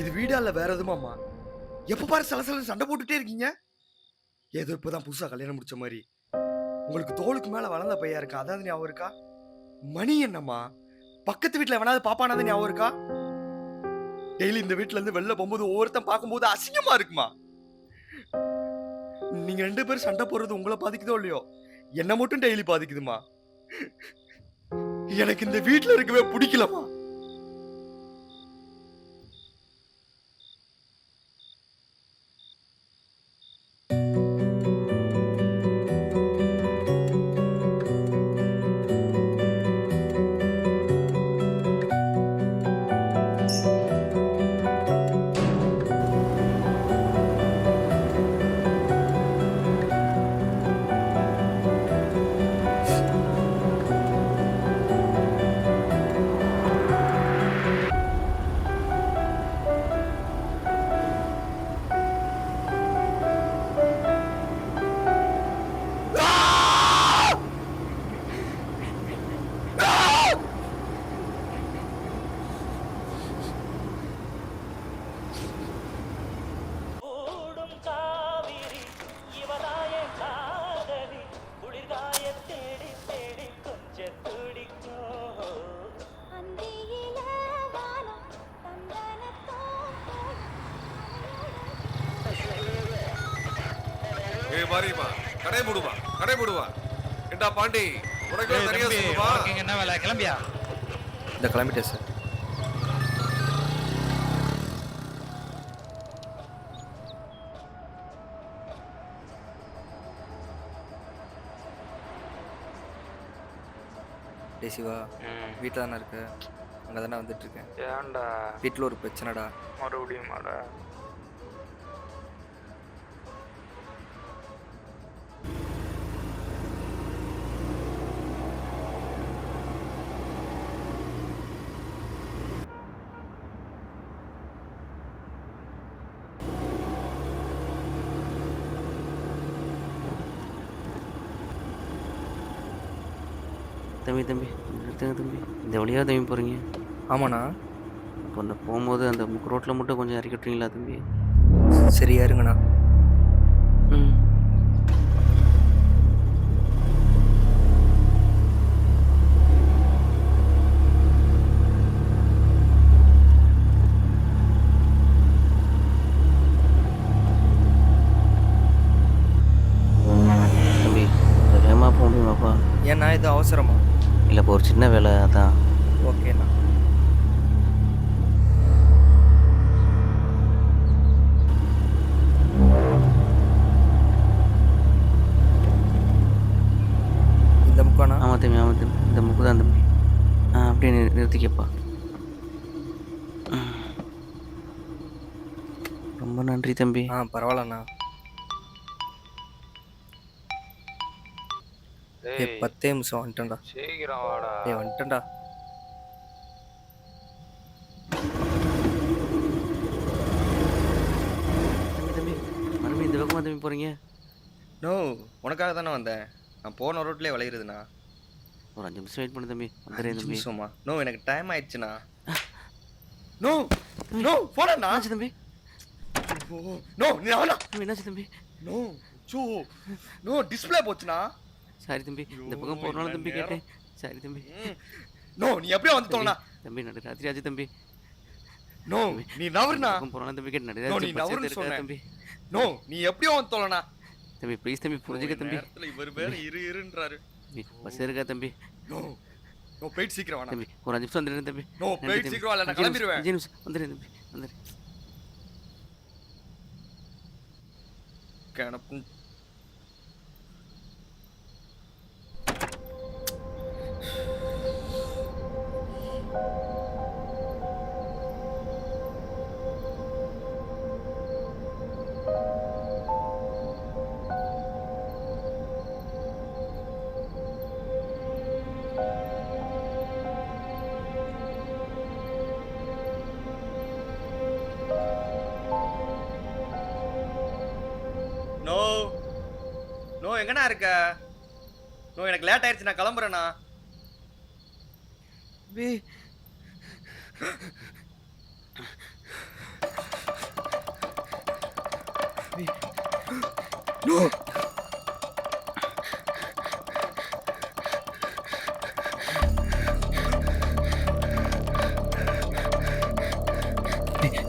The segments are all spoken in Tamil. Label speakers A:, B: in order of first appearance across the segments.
A: இது வீடா இல்ல வேற எதுமாம்மா? எப்ப பாரு சலசலன்னு சண்டை போட்டுட்டே இருக்கீங்க. ஏதோ இப்பதான் புதுசா கல்யாணம் முடிச்ச மாரி. உங்களுக்கு தோளுக்கு மேல வளர்ந்த பையன் இருக்கா. அதாவது ஞாபகம் இருக்கா? மணி என்னம்மா? பக்கத்து வீட்ல எவனாவது பாப்பானாவது ஞாபகம் இருக்கா? டெய்லி இந்த வீட்ல இருந்து வெளில போகும்போது ஒவ்வொருத்தன் பார்க்கும்போது அசிங்கமா இருக்குமா? நீங்க 2 பேரும் சண்டை போடுறது உங்கள பாதிக்குதோ இல்லையோ, என்ன மட்டும் டெய்லி பாதிக்குதுமா. எனக்கு இந்த வீட்ல இருக்கவே புடிக்கலமா.
B: மாறிமா கடை மூடுவா கடை மூடுவா ஏண்டா பாண்டி உனக்கு நிறைய சொல்லுவா.
C: என்ன வேலை கிளம்பியா?
A: இந்த கிளம்பிட்டேன் சார். டேய் சிவா, வீட்டில் தானே இருக்க? அங்கே தானே வந்துட்டுருக்கேன்.
C: ஏன்டா
A: வீட்டில் ஒரு பிரச்சனைடா.
C: மறுபடியும் மாடா?
D: தம்பி நிறுத்துங்க தம்பி. இந்த வழியாக தம்பி போகிறீங்க?
A: ஆமாண்ணா.
D: இப்போ அந்த போகும்போது அந்த முக்கு ரோட்டில் மட்டும் கொஞ்சம் இறக்கி விட்றீங்களா தம்பி?
A: சரியா இருங்கண்ணா.
D: ம். தம்பி கொஞ்சம் வேகமாக போக முடியுமாப்பா?
A: ஏண்ணா இது அவசரமா?
D: இல்லை இப்போ ஒரு சின்ன வேலை அதான்.
A: ஓகேண்ணா. இந்த முக்காண்ணா?
D: ஆமாம் தம்பி இந்த முக்கு தான் தம்பி. அப்படியே நிறுத்திக்கப்பா. ரொம்ப நன்றி தம்பி.
A: பரவாயில்லண்ணா.
C: டேய்
A: 10 நிமிஷம் வந்துட்டேன்டா.
C: சீக்கிரம் வாடா.
A: வந்துட்டேன்டா.
D: தம்பி மறுபடியும் இந்த பக்கமாக தம்பி போகிறீங்க?
A: நோ, உனக்காக தானே வந்தேன். நான் போன ரோட்லேயே விளையிறதுண்ணா.
D: ஒரு 5 நிமிஷம் வெயிட் பண்ணு தம்பி. வந்துடுறேன்
A: 5
D: தம்பி.
A: நிமிஷமா? நோ, எனக்கு டைம் ஆயிடுச்சுண்ணா. நோ நோ போடா.
D: என்னாச்சு தம்பி?
A: நோ நீ அவனா?
D: என்னாச்சு தம்பி?
A: நோ சோ நோ டிஸ்ப்ளே போச்சுண்ணா.
D: சாரி தம்பி, இந்த பக்கம் போறனால தம்பி கேட்டேன். சாரி தம்பி.
A: நோ நீ எப்படியே வந்து தோணா?
D: தம்பி நடு ராத்திரி ஆச்சு தம்பி.
A: நோ நீ நவர்னா?
D: பக்கம் போறனால தம்பி கேட்டேன். நடு
A: நோ நீ
D: ராத்திரி
A: நவர்னு
D: பச்சை
A: சொன்ன.
D: தம்பி.
A: நோ நீ எப்படியே வந்து தோணனா?
D: தம்பி ப்ளீஸ் தம்பி புரிஞ்சுக்க தம்பி.
A: நேரத்துல இவர் வேற இருன்றாரு.
D: பஸ் இருக்கா தம்பி?
A: நோ நோ போயிட்டு சீக்கிரம் வாடா.
D: தம்பி ஒரு 5 நிமிஷம் வந்துடுறேன் தம்பி.
A: நோ போயிட்டு சீக்கிரம் வா, நான் கிளம்பிடுவேன்.
D: 5 நிமிஷம் வந்துடுறேன் தம்பி. வந்துடுறேன்.
A: கணப்பு. நோ நோ எங்கண்ணா இருக்க? நோ எனக்கு லேட் ஆயிடுச்சு, நான் கிளம்புறேண்ணா.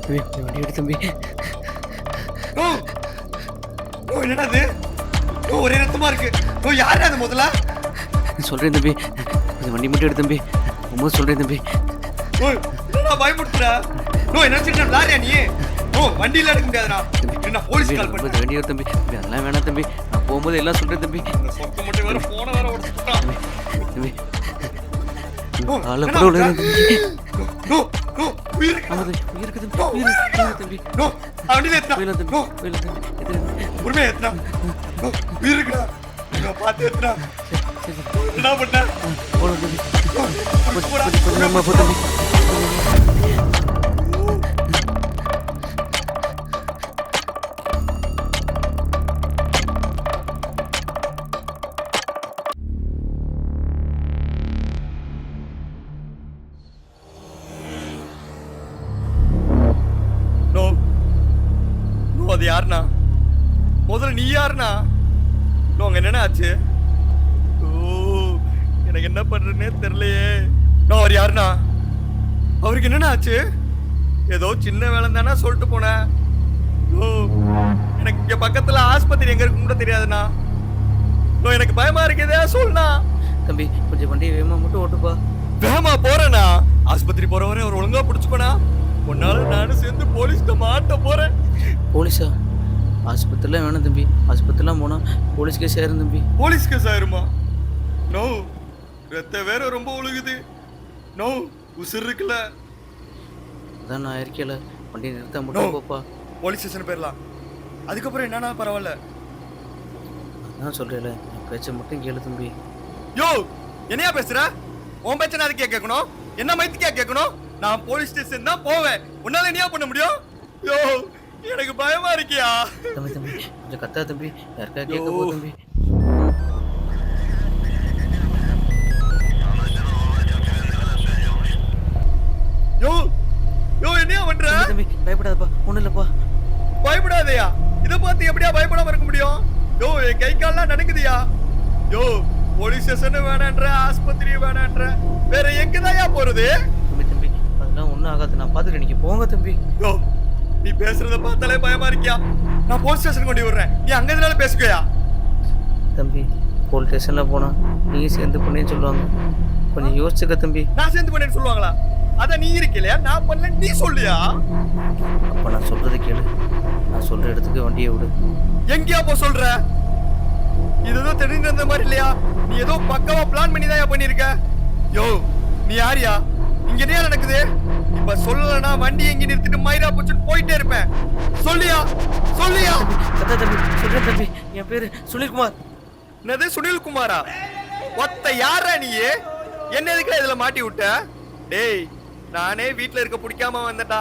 D: தம்பி வண்டி எடு தம்பி.
A: ஓ ஓ என்னடா இது? ஓ ஒரே ரத்தமா இருக்கு. ஓ யாரா அது முதல்ல?
D: சொல்றேன் தம்பி, இந்த வண்டி மட்டும் எடு தம்பி. ரொம்ப சொல்றேன் தம்பி.
A: ஓ என்னடா பயமுறுத்துற? ஓ என்ன சின்ன லாரியா நீ? ஓ வண்டியில எடுக்க முடியாதுடா. என்ன போலீஸ் கால் பண்ணு.
D: வண்டி எடு தம்பி. அதெல்லாம் வேணாம் தம்பி. நான் போகும்போது எல்லாம் சொல்றேன் தம்பி.
A: இந்த சொக்க மட்டும் வேற போன வேற உடைச்சுட்டான்.
D: தம்பி
A: ஓ
D: கால
A: என்னடா
D: கூட
A: பண்ற? நோ நோ உயிர் இருக்கு.
D: ஆமா தம்பி, உயிர் இருக்கு தம்பி. உயிர் இருக்கு தம்பி.
A: நோ வண்டியில ஏத்துடா.
D: போயிடலாம் தம்பி.
A: நோ
D: போயிடலாம் தம்பி. எதிர
A: உரிமையா ஏத்துடா. நோ உயிர் இருக்குடா. நான் பார்த்து ஏத்துடா. என்ன பண்ண?
D: போகலாம் தம்பி.
A: போடா.
D: கொஞ்சம் நம்ம போ தம்பி.
A: நோ நோ அது யாருண்ணா? முதல்ல நீ யாருண்ணா? நோ அங்க என்னண்ணா ஆச்சு? ஓ எனக்கு என்ன பண்றதுன்னே தெரியலையே. நோ அவர் யாருண்ணா? அவருக்கு என்னண்ணா ஆச்சு? ஏதோ சின்ன வேலை தானே சொல்லிட்டு போனேன். ஓ எனக்கு இங்க பக்கத்துல ஆஸ்பத்திரி எங்க இருக்குன்னு கூட தெரியாதுண்ணா. நோ எனக்கு பயமா இருக்குதே சொல்லுண்ணா.
D: தம்பி கொஞ்சம் வண்டியை வேகமாக மட்டும் ஓட்டுப்பா.
A: வேகமா போறேண்ணா. ஆஸ்பத்திரி போறவரை அவர் ஒழுங்கா பிடிச்சுக்கோண்ணா. உன்னால நானும் சேர்ந்து போலீஸ்கிட்ட மாட்ட போறேன்.
D: போலீஸா? ஆஸ்பத்திரிலாம் வேணும் தம்பி. ஆஸ்பத்திரிலாம் போனால் போலீஸ் கேஸ் ஆயிரும் தம்பி.
A: போலீஸ் கேஸ் ஆயிருமா? நோ ரத்த வேற ரொம்ப ஒழுகுது. நோ உசுர் இருக்குல்ல.
D: அதான் நான் இருக்கல. வண்டி நிறுத்த மட்டும் போப்பா.
A: போலீஸ் ஸ்டேஷன் போயிடலாம். அதுக்கப்புறம் என்னன்னா பரவாயில்ல.
D: அதான் சொல்கிறேன்ல, என் பேச்சை மட்டும் கேளு தம்பி.
A: யோ என்னையா பேசுற? உன் பேச்சை நான் அதுக்கே கேட்கணும்? என்ன மைத்துக்கே கேட்கணும்? நான் போலீஸ் ஸ்டேஷன் தான் போவேன். உன்னால என்னையா பண்ண முடியும்? யோ எனக்கு பயமா இருக்கியா?
D: தம்பி தம்பி கொஞ்சம் கத்தா தம்பி. யாருக்கா கேட்க போ தம்பி.
A: யோ யோ என்னையா பண்ற?
D: தம்பி பயப்படாதப்பா, ஒன்றும் இல்லைப்பா.
A: பயப்படாதயா. இத பார்த்து எப்படியா பயப்படாம இருக்க முடியும்? யோ என் கை கால்லாம் நடக்குதுயா. யோ போலீஸ் ஸ்டேஷன் வேணான்ற, ஆஸ்பத்திரி வேணான்ற, வேற எங்கதாயா போறது?
D: தம்பி தம்பி அதெல்லாம் ஒன்றும் ஆகாது. நான் பார்த்துக்கிறேன், நீங்கள் போங்க தம்பி.
A: யோ நீ பேசுறத பார்த்தாலே பயமா இருக்கியா? நான் போலீஸ் ஸ்டேஷன் கொண்டு விடுறேன். நீ அங்க இருந்தாலும் பேசுகயா.
D: தம்பி போலீஸ் ஸ்டேஷனில் போனால் நீங்கள் சேர்ந்து பண்ணேன்னு சொல்லுவாங்க. கொஞ்சம் யோசிச்சுக்க தம்பி.
A: நான் சேர்ந்து பண்ணேன்னு சொல்லுவாங்களா? அத நீ இருக்கலையா? நான் பண்ணல நீ சொல்லியா?
D: அப்போ நான் சொல்கிறத கேளு. நான் சொல்கிற இடத்துக்கு வண்டியை விடு.
A: எங்கயா போ சொல்ற? இது ஏதோ தெரிஞ்சு இருந்த மாதிரி இல்லையா? நீ ஏதோ பக்காவா பிளான் பண்ணி தான் பண்ணிருக்க. யோ நீ யாரியா? இங்க என்ன நடக்குது? இப்ப சொல்லலனா வண்டி எங்க நிறுத்திட்டு மயிரா போச்சுன்னு போயிட்டே இருப்பேன். சொல்லியா சொல்லியா?
D: கத்தா தம்பி, சொல்கிறேன் தம்பி. என் பேர் சுனில்குமார்.
A: என்னது சுனில்குமாரா? ஒத்த யாரா நீ? என்ன எதுக்குடா இதுல மாட்டி விட்ட? டேய் நானே வீட்டுல இருக்க பிடிக்காம வந்தட்டா.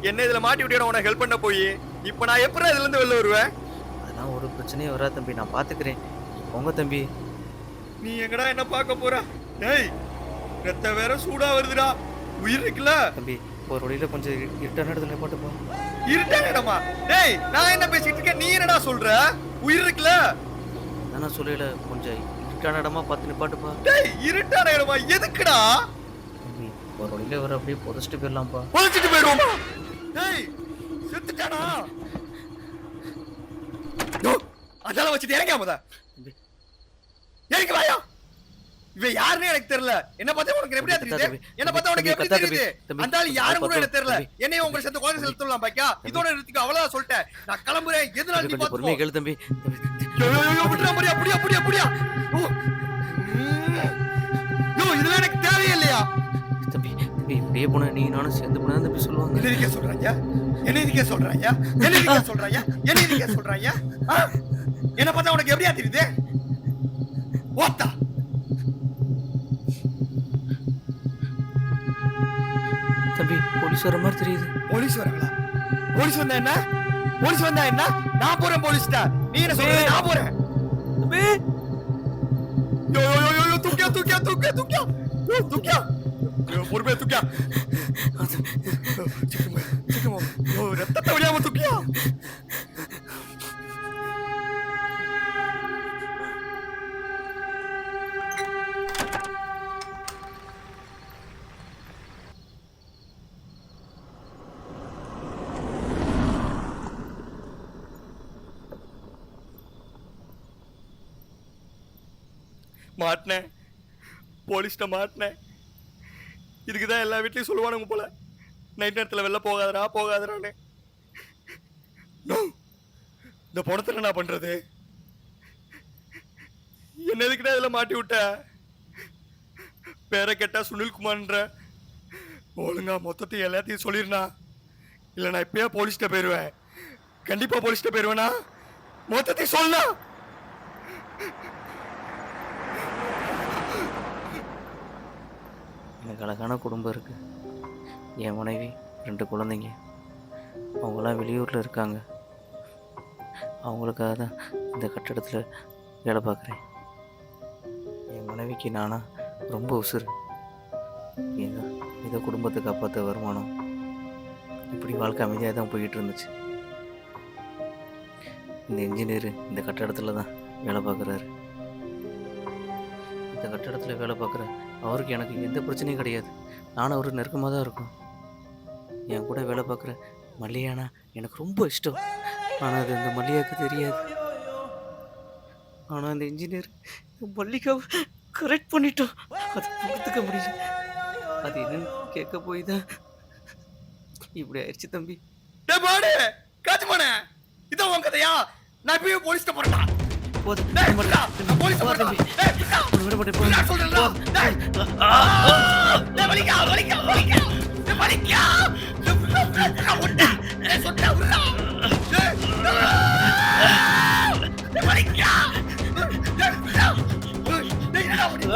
A: என்ன இதுல மாட்டி விட்டியா உனக்கு ஹெல்ப் பண்ண போய்? இப்ப நான் எப்படா இதுல இருந்து வெளில வருவேன்?
D: அதெல்லாம் ஒரு பிரச்சனையும் வராது தம்பி. நான் பார்த்துக்கிறேன். போங்க தம்பி.
A: நீ எங்கடா என்ன பார்க்க போற? டேய் ரத்த வேற சூடா வருதுடா. உயிர் இருக்குல்ல?
D: தம்பி ஒரு வழியில் கொஞ்சம் இருட்டான இடத்துல போட்டுப்பா.
A: இருட்டான இடமா? டேய் நான் என்ன பேசிட்டு இருக்கேன், நீ என்னடா சொல்ற? உயிர் இருக்குல்ல?
D: நான் சொல்லல, கொஞ்சம் இருட்டான இடமா பார்த்து நிப்பாட்டுப்பா.
A: டேய் இருட்டான இடமா எதுக்குடா?
D: தம்பி ஒரு வழியில் வர அப்படியே புதைச்சிட்டு போயிடலாம்ப்பா.
A: பொழைச்சிட்டு போயிடுவோமா? டேய் செத்துட்டானா? யோ அதெல்லாம் வச்சுட்டு இறங்காம தான்.
D: தம்பி
A: இறங்கி வாயா. இவன் யாருன்னு எனக்கு தெரியல. என்ன பார்த்தா உனக்கு எப்படியா தெரியுது? என்ன பார்த்தா உனக்கு எப்படி தெரியுது? அந்த ஆளு யாரும் கூட எனக்கு தெரியல. என்னையும் உங்க சேர்த்து குழந்தை செலுத்தலாம் பாக்கியா? இதோட நிறுத்திக்க. அவ்வளவுதான் சொல்லிட்டேன். நான் கிளம்புறேன். எதுனால நீ
D: கொஞ்சம் பொறுமையா
A: பாத்து
D: கேளு தம்பி.
A: யோ யோ யோ விட்றா முடியா புடியா புடியா புடியா. யோ இதெல்லாம் எனக்கு தேவையில்லையா?
D: தம்பி தம்பி இப்படியே போனா நீ நானும் சேர்ந்து போனா தம்பி சொல்லுவாங்க.
A: என்ன இதுக்கே சொல்றாங்க? என்ன இதுக்கே சொல்றாங்க? என்ன இதுக்கே சொல்றாங்க? என்ன இதுக்கே சொல்றாங்க? என்ன பார்த்தா உனக்கு எப்படியா தெரியுது? ஓத்தா
D: தம்பி போலீஸ் வர மாதிரி தெரியுது.
A: போலீஸ் வராங்களா? போலீஸ் வந்தா என்ன? போலீஸ் வந்தா என்ன? நான் போறேன் போலீஸ்டா. நீ என்ன சொல்ற? நான் போறேன்.
D: தம்பி
A: யோ யோ யோ யோ தூக்கியா தூக்கியா தூக்கியா தூக்கியா. யோ தூக்கியா. யோ பொறுமையா தூக்கியா. சிக்கமா யோ ரத்தத்தை வழியாம தூக்கியா. மாட்டினேன், போலீஸ்ட்ட மாட்டினேன். இதுக்கு தான் எல்லா வீட்லையும் சொல்லுவானுங்க போல, நைட் நேரத்தில் வெளில போகாதடா போகாதடான்னு. இந்த பணத்தில் நான் பண்ணுறது என்ன எதுக்குடா இதில் மாட்டி விட்ட? பேரை கேட்டா சுனில்குமார்ன்ற, ஒழுங்கா மொத்தத்தையும் எல்லாத்தையும் சொல்லிருந்தா, இல்லை நான் இப்பயே போலீஸ்ட்ட போயிடுவேன். கண்டிப்பாக போலீஸ்ட்ட போயிடுவேனா? மொத்தத்தையும் சொல்லா.
D: எனக்கு அழகான குடும்பம் இருக்குது. என் மனைவி, 2 குழந்தைங்க. அவங்களாம் வெளியூரில் இருக்காங்க. அவங்களுக்காக தான் இந்த கட்டடத்தில் வேலை பார்க்குறேன். என் மனைவிக்கு நானா ரொம்ப உசுறு. ஏதோ குடும்பத்தை காப்பாற்ற வருமானம், இப்படி வாழ்க்கை அமைதியாக தான் போய்கிட்டு இருந்துச்சு. இந்த இன்ஜினியர் இந்த கட்டடத்தில் தான் வேலை பார்க்குறாரு. இந்த கட்டடத்தில் வேலை பார்க்குற அவருக்கு எனக்கு எந்த பிரச்சனையும் கிடையாது. நானும் அவர் நெருக்கமாக தான் இருக்கும். என் கூட வேலை பார்க்குற மல்லியானா எனக்கு ரொம்ப இஷ்டம். ஆனால் அது இந்த மல்லியாவுக்கு தெரியாது. ஆனால் இந்த இன்ஜினியர் மல்லிகாவை கரெக்ட் பண்ணிட்டோம். அதை புரிஞ்சுக்க முடியல. அது என்னன்னு கேட்க போய் தான் இப்படி ஆயிடுச்சு தம்பி.
A: டேய் மாடு, காச்சு மானே, இதான் உன் கதையா? நான் இப்பயே போலீஸ்ட்ட போறேன்டா.
D: போதும்,
A: டேய்,
D: போதும்,
A: நான் போலீஸ்ட்ட
D: போ
A: போறேன்டா.
D: தம்பி.
A: டேய், பிட்டா.
D: உன்னை விட மாட்டேன், போ.
A: நான் சொல்றேன்டா. டேய். டேய், வலிக்கா. டேய், வலிக்கா. டேய், விட்டா. டேய், சொன்னா விட்றா. டேய், டேய், வலிக்கா. டேய், விட்றா. டேய், என்னடா பண்ணி?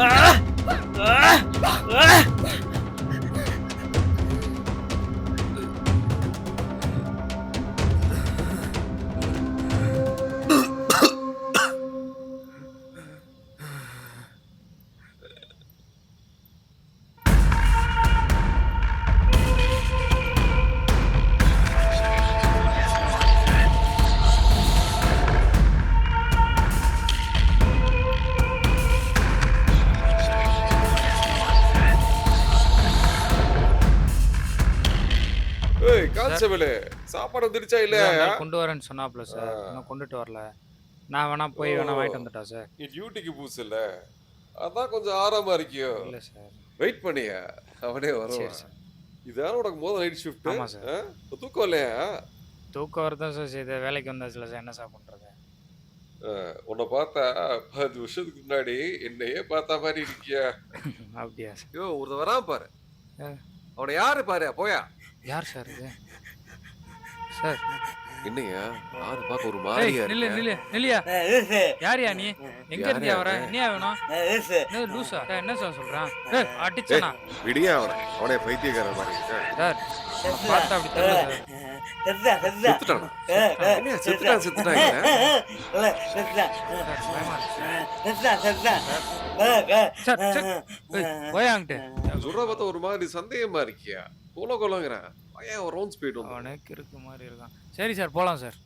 B: ஏய் கான்ஸ்டபிள், சாப்பாடு வந்துருச்சா இல்ல?
C: கொண்டு வரேன்னு சொன்னாப்ல சார், இன்னும் கொண்டுட்டு வரல. நான் வேணா போய் வேணா வாங்கிட்டு வந்துட்டா சார்.
B: நீ டியூட்டிக்கு புதுசு இல்ல, அதான் கொஞ்சம் ஆறாம இருக்கியோ.
C: இல்லை சார்.
B: வெயிட் பண்ணியா, அவனே
C: சரி
B: வருவான்.
C: சார்.
B: இதான உனக்கு முதல் நைட் ஷிஃப்ட்?
C: ஆமா சார்.
B: தூக்கம் இல்லையா?
C: தூக்கம் வரதான் சார் செய்யுது. வேலைக்கு வந்தாச்சுல சார், என்ன சார் பண்ணுறது?
B: உன்னை பார்த்தா 10 வருஷத்துக்கு முன்னாடி என்னையே பார்த்த மாதிரி இருக்கியா?
C: அப்படியா சார்?
B: ஐயோ, ஒருத்த வரான் பாரு.
C: ஆ.
B: அவனை யாரு பாரு, போயா.
C: யார் சார் இது? சார்
B: என்னையா யாரு பார்க்க ஒரு
C: ஏய்,
B: மாதிரியா
C: நில்லு
B: இருக்க?
C: நில்லு நில்லியா. யாரியா நீ? எங்க இருந்தியா வர? என்னையா வேணும்? என்ன லூசா? சார், என்ன சார் சொல்றான்? ஏய், அடிச்சானா
B: விடியா அவனே பைத்தியக்கார மாதிரி இருக்க.
C: சார்? அவனை பார்த்தா அப்படி தெரியல சார்.
B: செத்துட்டானா? என்னையா செத்துட்டாங்க?
C: சார், பயமா இருக்கு சார். Sir, sir. ஏய், போயா அங்கிட்டு.
B: சொல்ற பார்த்தா ஒரு மாதிரி சந்தேகமா இருக்கியா? கொலங்கிறேன். ஏன் ஒரு ரவுண்ட்ஸ் போயிட்டு வந்தான்.
C: அவனே கிறுக்கு மாதிரி இருக்கான். சரி சார், போலாம் சார்.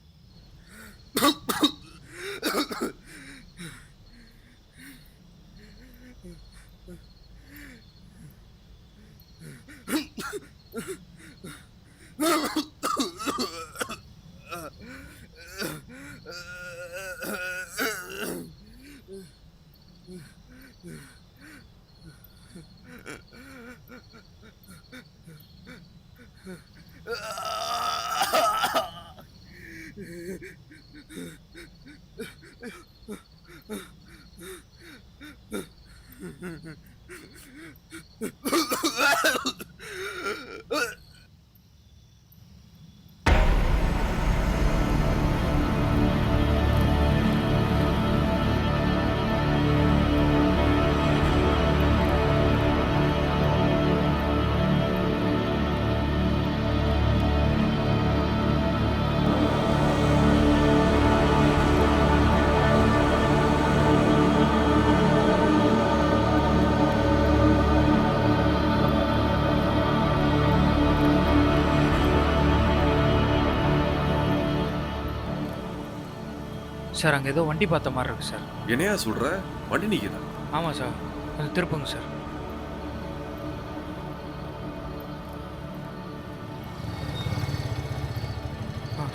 C: சார், அங்கே ஏதோ வண்டி பார்த்த மாதிரி இருக்கு சார்.
B: என்னையா சொல்ற? வண்டி நிக்குதா?
C: ஆமாம் சார், கொஞ்சம் திருப்புங்க சார்.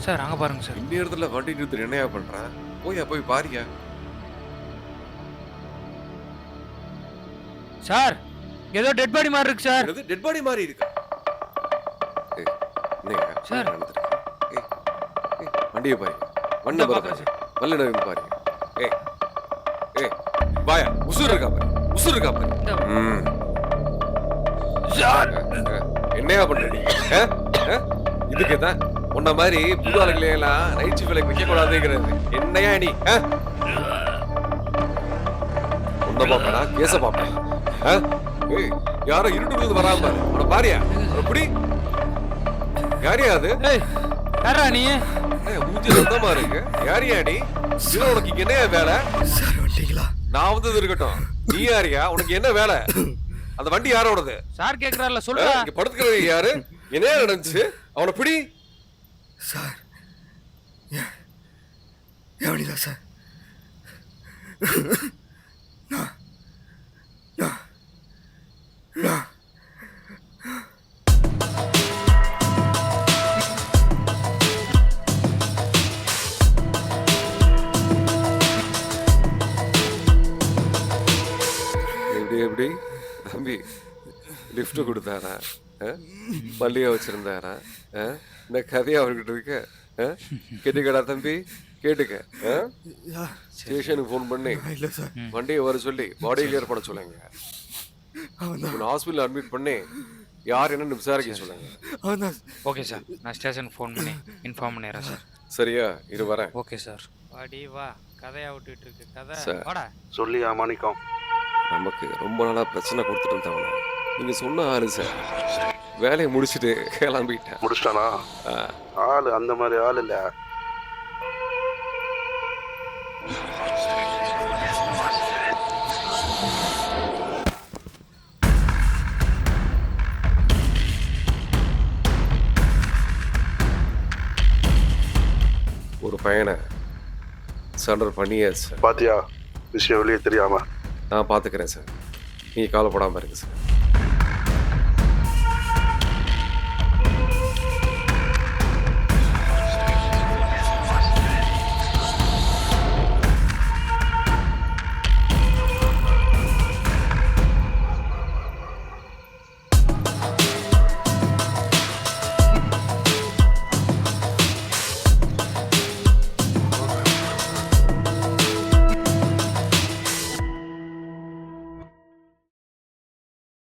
C: சார், அங்கே பாருங்க சார்.
B: இந்த இடத்துல வண்டி நிறுத்தி என்னையா பண்ற? போய் பாரியா.
C: சார் ஏதோ டெட் பாடி மாதிரி இருக்கு சார்.
B: என்னது டெட் பாடி மாதிரி இருக்கா? ஏய், என்னய்யா?
C: சார்.
B: என்ன நடந்திருக்கு? ஏய், ஏய், வண்டியை பாரு. வண்டி
C: இந்த
B: பாரு.
C: பாக்குறேன் சார்.
B: வல்ல நகர்ந்து பாரு. ஏய், ஏய், வாயா, உசுர் இருக்கா பாரு. உசுர் இருக்கா பாரு.
C: இந்த
B: ம்.
C: சார்.
B: என்னையா பண்ற நீ? இதுக்கு தான் உன்ன மாதிரி புது ஆளுங்களையெல்லாம் நைட் ஷிஃப்ட்ல வைக்க கூடாதுங்கிறது. என்னையா நீ? உன்ன பாப்பா கேச பாப்பேன். ஏய், யாரோ இருட்டுக்குள்ள வராம பாரு. உன பாரியா? அப்படி யாரியா அது?
C: ஏய் யாரா நீ?
B: மூஞ்சி ரத்தமா இருக்கு. யாரியா நீ? இதுல உனக்கு இங்க என்ன வேலை?
A: சார் வந்துட்டீங்களா?
B: நான் வந்தது இருக்கட்டும். நீ யாரியா? உனக்கு என்ன வேலை? அந்த வண்டி யாரோடது?
C: சார் கேக்குறாருல சொல்றா.
B: இங்க படுத்துக்கிறது யாரு? என்ன நடந்துச்சு? அவனை பிடி.
A: சார் எவனிதா சார்? நான் நான் நான்
B: எப்படி தம்பி லிஃப்ட் கொடுத்தாரா? பள்ளியா வச்சிருந்தாரா? இந்த கதையா அவர்கிட்ட இருக்க? கேட்டுக்கடா தம்பி, கேட்டுக்க. ஸ்டேஷனுக்கு ஃபோன் பண்ணி
A: இல்லை சார்,
B: வண்டியை வர சொல்லி பாடி கிளியர் பண்ண சொல்லுங்க.
A: அவன் தான்
B: ஹாஸ்பிட்டல் அட்மிட் பண்ணி யார் என்னன்னு விசாரிக்க சொல்லுங்க.
A: அவன் தான்.
C: ஓகே சார், நான் ஸ்டேஷனுக்கு ஃபோன் பண்ணி இன்ஃபார்ம் பண்ணிடுறேன் சார்.
B: சரியா? இரு வரேன்.
C: Okay sir. வாடி வா, கதையா விட்டுட்டு இருக்கு கதை.
B: சார்.
C: வாடா.
E: சொல்லியா மாணிக்கம்?
B: நமக்கு ரொம்ப நாளா பிரச்சனை கொடுத்துட்டு இருந்தவன நீங்க சொன்ன ஆளு சார். வேலையை முடிச்சுட்டு கிளம்பிட்டேன்.
E: முடிச்சிட்டானா? ஆளு அந்த மாதிரி ஆள் இல்ல.
B: ஒரு பையனை சண்டர் பண்ணியாச்சு சார்.
E: பாத்தியா விஷயம் வெளியே தெரியாம?
B: நான் பார்த்துக்கிறேன் சார். நீங்கள் கவலைப்படாமல் இருங்க சார்.